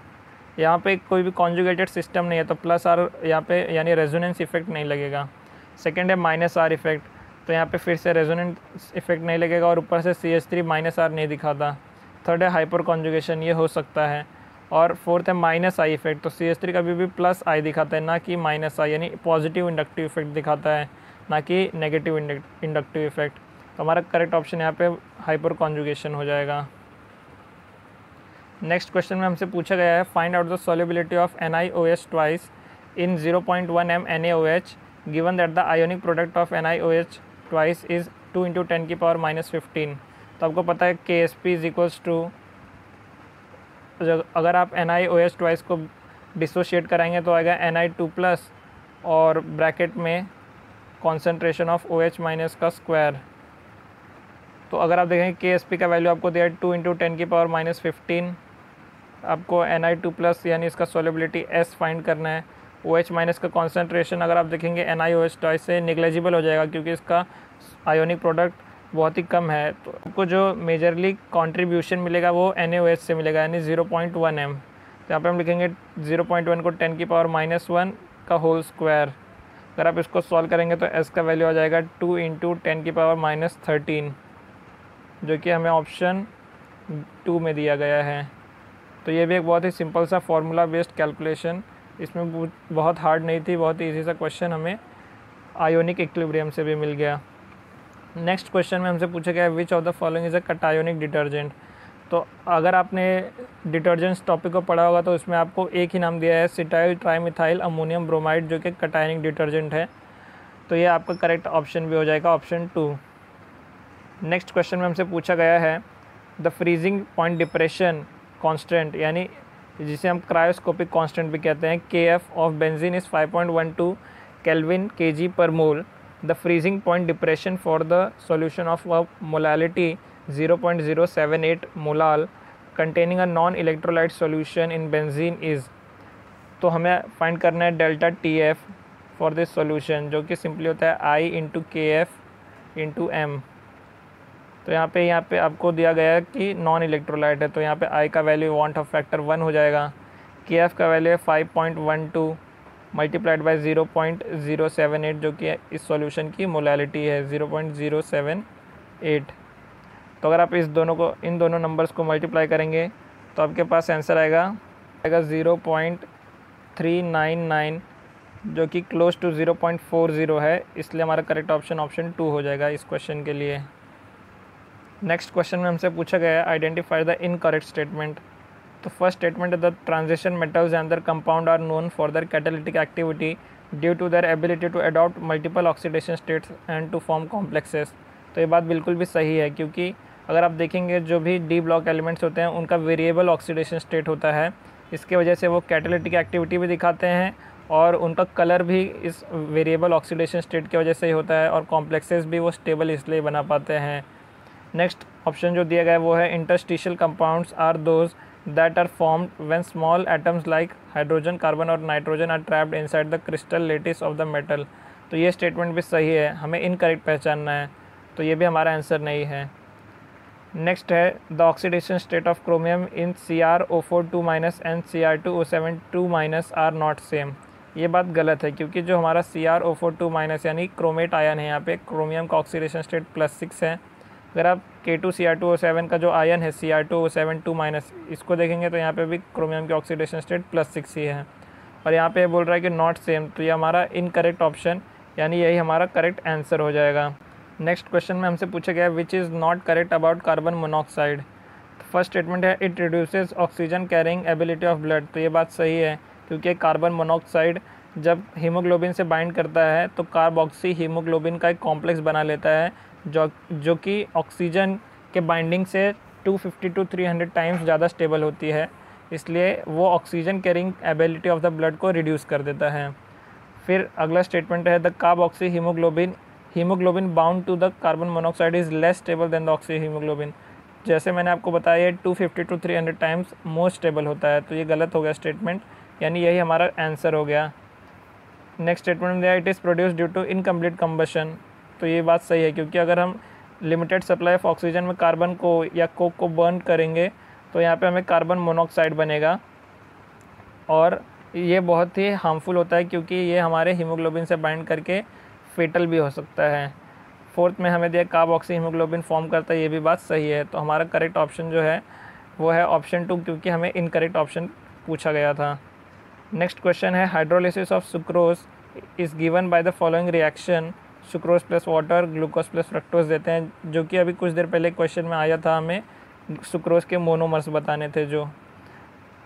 यहाँ पे कोई भी कॉन्जुगेटेड सिस्टम नहीं है तो +R यहाँ पे यानी रेजोनेंस इफेक्ट नहीं लगेगा। सेकंड है -R इफेक्ट, तो यहाँ पे फिर से रेजोनेंस इफेक्ट नहीं लगेगा, और ऊपर से CH3 -R नहीं दिखाता। थर्ड है हाइपर कॉन्जुगेशन, ये हो सकता है। और फोर्थ है -I इफेक्ट, तो CH3 कभी भी +I दिखाता है ना कि -I, यानी पॉजिटिव इंडक्टिव इफेक्ट दिखाता है ना कि नेगेटिव इंडक्टिव इफेक्ट। तो हमारा करेक्ट ऑप्शन यहाँ पे हाइपर कॉन्जुगेशन हो जाएगा। नेक्स्ट क्वेश्चन में हमसे पूछा गया है find out the solubility of NiOH twice in 0.1 m NaOH given that the ionic product of NiOH twice is 2 × 10⁻⁻15। तो आपको पता है KSP = अगर आप NiOH ट्वाइस को डिसोशिएट कराएंगे तो आएगा Ni2+ और ब्रैकेट में कॉन्सेंट्रेशन ऑफ OH- का स्क्वायर। तो अगर आप देखेंगे KSP का वैल्यू आपको दिया है 2 × 10⁻15। आपको Ni2+ यानी इसका सॉल्युबिलिटी S फाइंड करना है। OH- का कॉन्सेंट्रेशन अगर आप देखेंगे NiOH ट्वाइस से नेग्लेजिबल हो जाएगा, क्योंकि इसका आयोनिक प्रोडक्ट बहुत ही कम है। तो आपको जो मेजरली कंट्रीब्यूशन मिलेगा वो NaOH से मिलेगा, यानी 0.1 m। तो यहाँ पे हम लिखेंगे 0.1 को 10⁻⁻1 का होल स्क्वायर। अगर आप इसको सॉल्व करेंगे तो S का वैल्यू आ जाएगा 2 × 10⁻13, जो कि हमें ऑप्शन 2 में दिया गया है। तो ये भी एक बहुत ही सिंपल सा फार्मूला बेस्ड कैलकुलेशन, इसमें बहुत हार्ड नहीं थी, बहुत ही ईजी सा क्वेश्चन हमें आयोनिक इक्विलिब्रियम से भी मिल गया। नेक्स्ट क्वेश्चन में हमसे पूछा गया है which of the following is a cationic detergent. तो अगर आपने डिटर्जेंट्स टॉपिक को पढ़ा होगा तो इसमें आपको एक ही नाम दिया है सिटाइल ट्राईमिथाइल अमोनियम ब्रोमाइड, जो कि कटायोनिक डिटर्जेंट है। तो ये आपका करेक्ट ऑप्शन भी हो जाएगा, ऑप्शन 2। नेक्स्ट क्वेश्चन में हमसे पूछा गया है the freezing point depression constant, यानी जिसे हम क्रायोस्कोपिक कांस्टेंट भी कहते हैं, KF of benzene is 5.12 kelvin kg/mol। The freezing point depression for the solution of a molality 0.078 molal containing a non-electrolyte solution in benzene is। तो हमें find करना है delta TF for this solution, जो कि simply होता है I × KF × M। तो यहाँ पे आपको दिया गया है कि नॉन इलेक्ट्रोलाइट है, तो यहाँ पे I का वैल्यू वांट ऑफ फैक्टर 1 हो जाएगा। KF का वैल्यू है 5.12 मल्टीप्लाइड बाई 0.078, जो कि इस सॉल्यूशन की मोलालिटी है 0.078। तो अगर आप इन दोनों नंबर्स को मल्टीप्लाई करेंगे तो आपके पास आंसर आएगा 0.399, जो कि क्लोज टू 0.40 है, इसलिए हमारा करेक्ट ऑप्शन 2 हो जाएगा इस क्वेश्चन के लिए। नेक्स्ट क्वेश्चन में हमसे पूछा गया है आइडेंटिफाई द इनकरेक्ट स्टेटमेंट। तो फर्स्ट स्टेटमेंट है the transition metals and their compound are known for their catalytic activity due to their ability to adopt multiple oxidation states and to form complexes. तो ये बात बिल्कुल भी सही है, क्योंकि अगर आप देखेंगे जो भी डी ब्लॉक एलिमेंट्स होते हैं उनका वेरिएबल ऑक्सीडेशन स्टेट होता है, इसके वजह से वो कैटालिटिक एक्टिविटी भी दिखाते हैं और उनका कलर भी इस वेरिएबल ऑक्सीडेशन स्टेट की वजह से ही होता है, और कॉम्प्लेक्सेस भी वो स्टेबल इसलिए बना पाते हैं। नेक्स्ट ऑप्शन जो दिया गया है वो है interstitial compounds are those that are formed when small atoms like hydrogen, carbon और nitrogen are trapped inside the crystal lattice of the metal. तो ये स्टेटमेंट भी सही है, हमें इनकरेक्ट पहचानना है, तो ये भी हमारा आंसर नहीं है। नेक्स्ट है the oxidation state of chromium in CrO4 and Cr2O7 are not same. ये बात गलत है, क्योंकि जो हमारा CrO4 यानी क्रोमेट आयन है, यहाँ पे क्रोमियम का ऑक्सीडेशन स्टेट +6 है। अगर आप K2Cr2O7 का जो आयन है Cr2O7 इसको देखेंगे तो यहाँ पे भी क्रोमियम की ऑक्सीडेशन स्टेट +6 ही है, और यहाँ पे बोल रहा है कि नॉट सेम, तो ये हमारा इनकरेक्ट ऑप्शन यानी यही हमारा करेक्ट आंसर हो जाएगा। नेक्स्ट क्वेश्चन में हमसे पूछा गया which is not correct about carbon monoxide. First statement है it reduces oxygen carrying ability of blood. तो ये बात सही है, क्योंकि कार्बन मोनोऑक्साइड जब हीमोग्लोबिन से बाइंड करता है तो कार्बोक्सी हीमोग्लोबिन का एक कॉम्प्लेक्स बना लेता है जो कि ऑक्सीजन के बाइंडिंग से 250 to 300 टाइम्स ज़्यादा स्टेबल होती है, इसलिए वो oxygen carrying ability of the blood को रिड्यूस कर देता है। फिर अगला स्टेटमेंट है the carboxy haemoglobin bound to the carbon monoxide is less stable than the oxy haemoglobin. जैसे मैंने आपको बताया 250 to 300 टाइम्स मोर स्टेबल होता है, तो ये गलत हो गया स्टेटमेंट, यानी यही हमारा आंसर हो गया। नेक्स्ट स्टेटमेंट दिया it is produce due to incomplete combustion. तो ये बात सही है, क्योंकि अगर हम लिमिटेड सप्लाई ऑफ ऑक्सीजन में कार्बन को या कोक को बर्न करेंगे तो यहाँ पे हमें कार्बन मोनोऑक्साइड बनेगा, और ये बहुत ही हार्मफुल होता है, क्योंकि ये हमारे हीमोग्लोबिन से बाइंड करके फेटल भी हो सकता है। फोर्थ में हमें दिया कार्बोक्सी हीमोग्लोबिन फॉर्म करता है, ये भी बात सही है, तो हमारा करेक्ट ऑप्शन जो है वो है ऑप्शन 2, क्योंकि हमें इनकरेक्ट ऑप्शन पूछा गया था। नेक्स्ट क्वेश्चन है hydrolysis of sucrose is given by the following reaction. Sucrose plus water, glucose plus fructose देते हैं, जो कि अभी कुछ देर पहले क्वेश्चन में आया था, हमें सुक्रोज के मोनोमर्स बताने थे जो।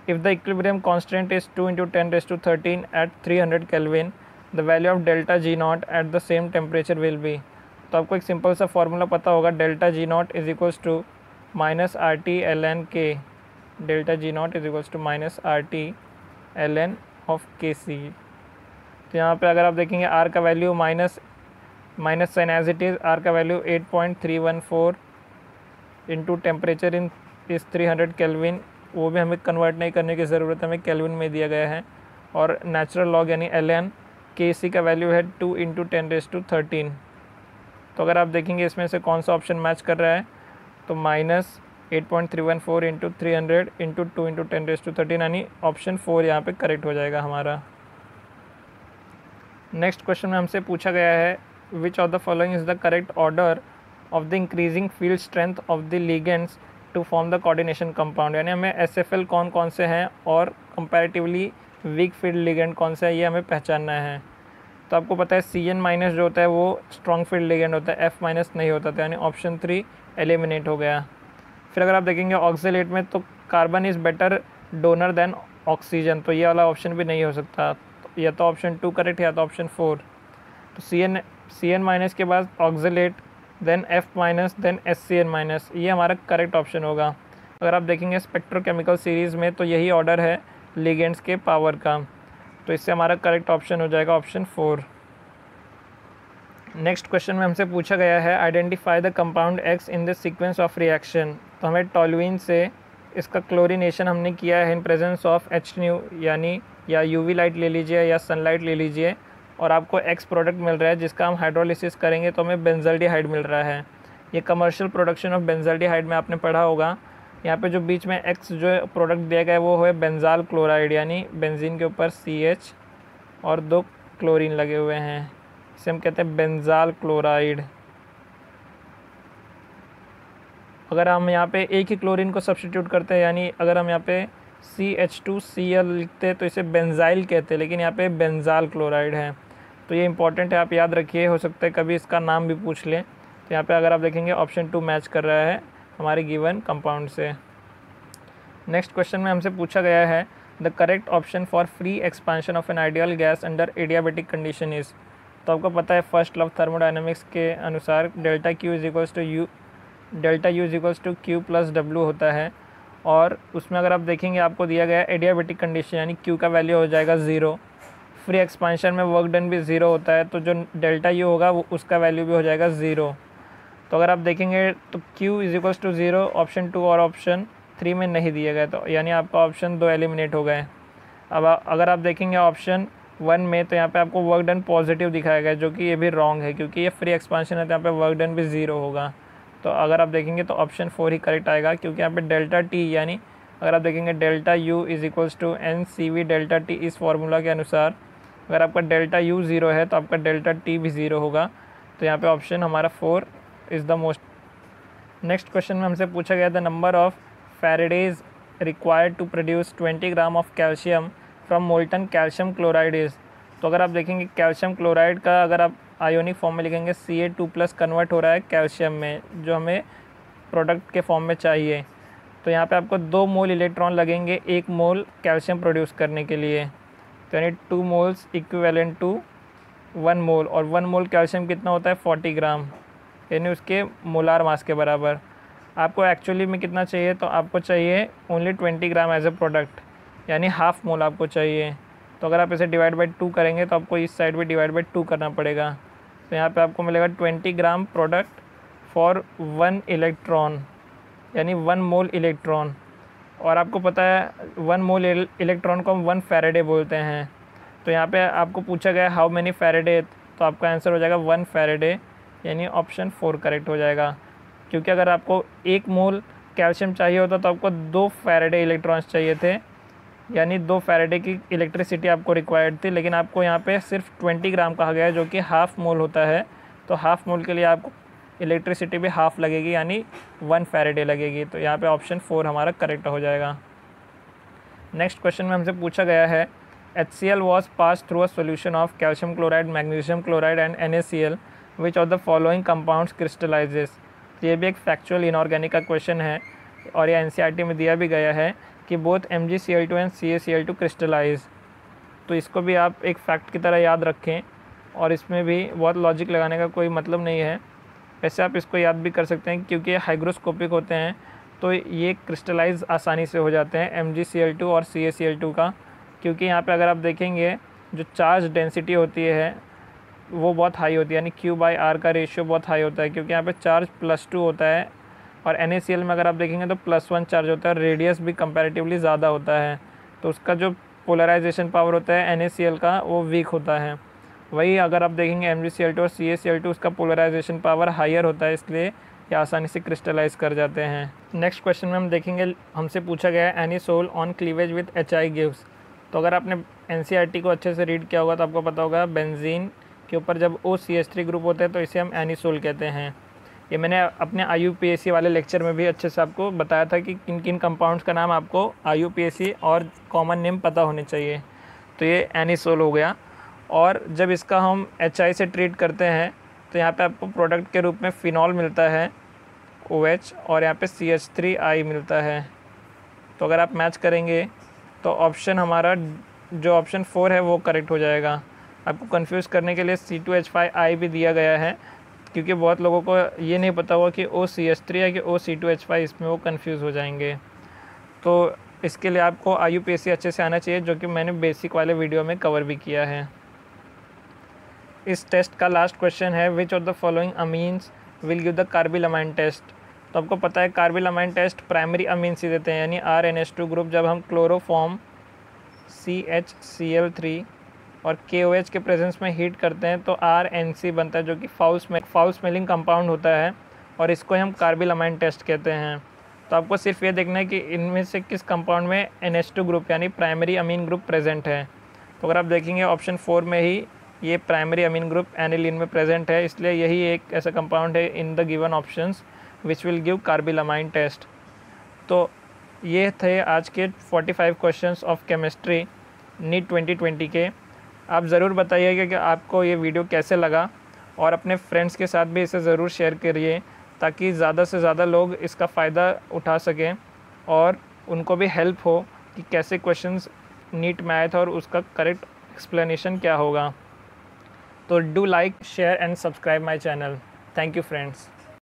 If the equilibrium constant is 2 × 10⁻13 at 300 kelvin the value of delta G naught at the same temperature will be. तो आपको एक सिंपल सा फार्मूला पता होगा, delta G naught is equals to -RT ln K। Delta G naught is equals to -RT ln of KC। तो यहाँ पे अगर आप देखेंगे R का value minus sign as it is, R का वैल्यू 8.314 इंटू टेम्परेचर इन इस 300 kelvin, वो भी हमें कन्वर्ट नहीं करने की ज़रूरत है, हमें केल्विन में दिया गया है। और नेचुरल लॉग यानी ln KC का वैल्यू है 2 × 10⁻13। तो अगर आप देखेंगे इसमें से कौन सा ऑप्शन मैच कर रहा है, तो -8.314 इंटू 300 इंटू 2 × 10⁻13 यानी ऑप्शन 4 यहाँ पे करेक्ट हो जाएगा हमारा। नेक्स्ट क्वेश्चन में हमसे पूछा गया है which of the following is the correct order of the increasing field strength of the ligands to form the coordination compound. यानी हमें SFL कौन से हैं और कंपैरेटिवली वीक फील्ड लिगेंड कौन सा है, ये हमें पहचानना है। तो आपको पता है CN- जो होता है वो स्ट्रॉन्ग फील्ड लिगेंड होता है, F- नहीं होता था, यानी ऑप्शन 3 एलिमिनेट हो गया। फिर अगर आप देखेंगे ऑक्सीलेट में तो carbon is better donor than oxygen, तो ये वाला ऑप्शन भी नहीं हो सकता, तो या तो ऑप्शन 2 करेक्ट या तो ऑप्शन 4। तो CN- के बाद oxalate, then F- then SCN-, ये हमारा करेक्ट ऑप्शन होगा। अगर आप देखेंगे स्पेक्ट्रोकेमिकल सीरीज़ में तो यही ऑर्डर है लिगेंड्स के पावर का, तो इससे हमारा करेक्ट ऑप्शन हो जाएगा ऑप्शन 4। नेक्स्ट क्वेश्चन में हमसे पूछा गया है identify the compound X in the sequence of reaction. तो हमें टॉलुइन से इसका क्लोरीनेशन हमने किया है इन प्रेजेंस ऑफ HNu, यानी या UV लाइट ले लीजिए या सनलाइट ले लीजिए, और आपको X प्रोडक्ट मिल रहा है जिसका हम हाइड्रोलिसिस करेंगे तो हमें बेंजल्डिहाइड मिल रहा है। ये कमर्शियल प्रोडक्शन ऑफ बेंजल्डिहाइड में आपने पढ़ा होगा। यहाँ पे जो बीच में X जो प्रोडक्ट दिया गया है वो है बेंजाल क्लोराइड, यानी बेंजीन के ऊपर CH और 2 क्लोरीन लगे हुए हैं, इसे हम कहते हैं बेंजाल क्लोराइड। अगर हम यहाँ पे एक ही क्लोरीन को सब्स्टिट्यूट करते हैं, यानी अगर हम यहाँ पे CH2Cl लिखते हैं तो इसे बेंजाइल कहते हैं, लेकिन यहाँ पे बेंजाल क्लोराइड है, तो ये इंपॉर्टेंट है, आप याद रखिए, हो सकता है कभी इसका नाम भी पूछ लें। तो यहाँ पे अगर आप देखेंगे ऑप्शन 2 मैच कर रहा है हमारे गिवन कंपाउंड से। नेक्स्ट क्वेश्चन में हमसे पूछा गया है the correct option for free expansion of an ideal gas under adiabatic condition is. तो आपको पता है फर्स्ट लॉ ऑफ थर्मोडायनेमिक्स के अनुसार delta U is equals to Q plus W होता है, और उसमें अगर आप देखेंगे आपको दिया गया है एडियाबेटिक कंडीशन यानी क्यू का वैल्यू हो जाएगा 0। फ्री एक्सपांशन में वर्क डन भी 0 होता है, तो जो डेल्टा यू होगा वो उसका वैल्यू भी हो जाएगा 0। तो अगर आप देखेंगे तो Q is equals to 0 option 2 और ऑप्शन 3 में नहीं दिए गए, तो यानी आपका ऑप्शन 2 एलिमिनेट हो गए। अब अगर आप देखेंगे ऑप्शन 1 में तो यहाँ पे आपको वर्क डन पॉजिटिव दिखाया गया है, जो कि ये भी रॉन्ग है क्योंकि ये फ्री एक्सपांशन है, तो यहाँ पे वर्क डन भी 0 होगा। तो अगर आप देखेंगे तो ऑप्शन 4 ही करेक्ट आएगा, क्योंकि यहाँ पे डेल्टा टी यानी अगर आप देखेंगे delta U is equals to N C V delta T, इस फार्मूला के अनुसार अगर आपका डेल्टा यू 0 है तो आपका डेल्टा टी भी 0 होगा। तो यहाँ पे ऑप्शन हमारा 4 is the most. Next question में हमसे पूछा गया the number of faradays required to produce 20 gram of calcium from molten calcium chloride is. तो अगर आप देखेंगे कैल्शियम क्लोराइड का अगर आप आयोनिक फॉर्म में लिखेंगे Ca2+ कन्वर्ट हो रहा है कैल्शियम में, जो हमें प्रोडक्ट के फॉर्म में चाहिए। तो यहाँ पे आपको 2 मोल इलेक्ट्रॉन लगेंगे 1 मोल कैल्शियम प्रोड्यूस करने के लिए, तो यानी 2 मोल्स इक्विवेलेंट टू 1 मोल, और 1 मोल कैल्शियम कितना होता है 40 ग्राम, यानी उसके मोलार मास के बराबर। आपको एक्चुअली में कितना चाहिए, तो आपको चाहिए only 20 gram as a product, यानी हाफ मोल आपको चाहिए। तो अगर आप इसे डिवाइड बाई 2 करेंगे तो आपको इस साइड भी डिवाइड बाई 2 करना पड़ेगा। तो यहाँ पे आपको मिलेगा 20 ग्राम प्रोडक्ट फॉर 1 इलेक्ट्रॉन, यानी 1 मोल इलेक्ट्रॉन। और आपको पता है 1 मोल इलेक्ट्रॉन को हम 1 फैराडे बोलते हैं। तो यहाँ पे आपको पूछा गया हाउ मेनी फैराडे, तो आपका आंसर हो जाएगा 1 फैराडे, यानी ऑप्शन 4 करेक्ट हो जाएगा। क्योंकि अगर आपको 1 मोल कैल्शियम चाहिए होता तो आपको 2 फैराडे इलेक्ट्रॉन्स चाहिए थे, यानी 2 फैराडे की इलेक्ट्रिसिटी आपको रिक्वायर्ड थी, लेकिन आपको यहाँ पे सिर्फ 20 ग्राम कहा गया है, जो कि हाफ मोल होता है। तो हाफ मोल के लिए आपको इलेक्ट्रिसिटी भी हाफ लगेगी, यानी 1 फैराडे लगेगी। तो यहाँ पे ऑप्शन 4 हमारा करेक्ट हो जाएगा। नेक्स्ट क्वेश्चन में हमसे पूछा गया है HCl was passed through a solution of calcium chloride, magnesium chloride and NaCl, which of the following compounds crystallizes। ये भी एक फैक्चुअल इनऑर्गेनिक का क्वेश्चन है, और ये NCERT में दिया भी गया है कि both MgCl2 and CaCl2 crystallise. तो इसको भी आप एक फैक्ट की तरह याद रखें, और इसमें भी बहुत लॉजिक लगाने का कोई मतलब नहीं है। वैसे आप इसको याद भी कर सकते हैं क्योंकि ये हाइग्रोस्कोपिक होते हैं, तो ये क्रिस्टलाइज आसानी से हो जाते हैं MgCl2 और CaCl2 का, क्योंकि यहाँ पे अगर आप देखेंगे जो चार्ज डेंसिटी होती है वो बहुत हाई होती है, यानी Q/R का रेशियो बहुत हाई होता है, क्योंकि यहाँ पे चार्ज +2 होता है। और NaCl में अगर आप देखेंगे तो +1 चार्ज होता है, और रेडियस भी कंपैरेटिवली ज़्यादा होता है, तो उसका जो पोलराइजेशन पावर होता है NaCl का वो वीक होता है। वही अगर आप देखेंगे MgCl2 और CaCl2 उसका पोलराइजेशन पावर हायर होता है, इसलिए ये आसानी से क्रिस्टलाइज कर जाते हैं। नेक्स्ट क्वेश्चन में हम देखेंगे हमसे पूछा गया है anisole on cleavage with HI gives. तो अगर आपने NCERT को अच्छे से रीड किया होगा तो आपको पता होगा बेंजीन के ऊपर जब OCH3 ग्रुप होते हैं तो इसे हम एनीसोल कहते हैं। ये मैंने अपने IUPAC वाले लेक्चर में भी अच्छे से आपको बताया था कि किन किन कंपाउंड्स का नाम आपको IUPAC और कॉमन नेम पता होने चाहिए। तो ये एनीसोल हो गया, और जब इसका हम HI से ट्रीट करते हैं तो यहाँ पे आपको प्रोडक्ट के रूप में फिनॉल मिलता है OH, और यहाँ पे CH3I मिलता है। तो अगर आप मैच करेंगे तो ऑप्शन हमारा जो ऑप्शन 4 है वो करेक्ट हो जाएगा। आपको कंफ्यूज करने के लिए C2H5I भी दिया गया है, क्योंकि बहुत लोगों को ये नहीं पता हुआ कि OCH3 है कि OC2H5, इसमें वो कंफ्यूज हो जाएंगे। तो इसके लिए आपको IUPAC अच्छे से आना चाहिए, जो कि मैंने बेसिक वाले वीडियो में कवर भी किया है। इस टेस्ट का लास्ट क्वेश्चन है which of the following amines will give the carbylamine test. तो आपको पता है कार्बिलमाइन टेस्ट प्राइमरी अमीन्स ही देते हैं, यानी RNH2 ग्रुप जब हम क्लोरोफॉर्म CHCl3 और KOH के प्रेजेंस में हीट करते हैं तो RNC बनता है, जो कि फाउल स्मेलिंग कंपाउंड होता है, और इसको हम कार्बिलमाइन टेस्ट कहते हैं। तो आपको सिर्फ ये देखना है कि इनमें से किस कंपाउंड में NH2 ग्रुप यानी प्राइमरी अमीन ग्रुप प्रेजेंट है। तो अगर आप देखेंगे ऑप्शन 4 में ही ये प्राइमरी अमीन ग्रुप एनिलीन में प्रेजेंट है, इसलिए यही एक ऐसा कंपाउंड है in the given options which will give carbylamine test. तो ये थे आज के 45 क्वेश्चंस ऑफ केमिस्ट्री नीट 2020 के। आप ज़रूर बताइएगा कि आपको ये वीडियो कैसे लगा, और अपने फ्रेंड्स के साथ भी इसे ज़रूर शेयर करिए ताकि ज़्यादा से ज़्यादा लोग इसका फ़ायदा उठा सकें और उनको भी हेल्प हो कि कैसे क्वेश्चंस नीट मैथ और उसका करेक्ट एक्सप्लेनेशन क्या होगा। तो do like, share and subscribe my channel. Thank you friends.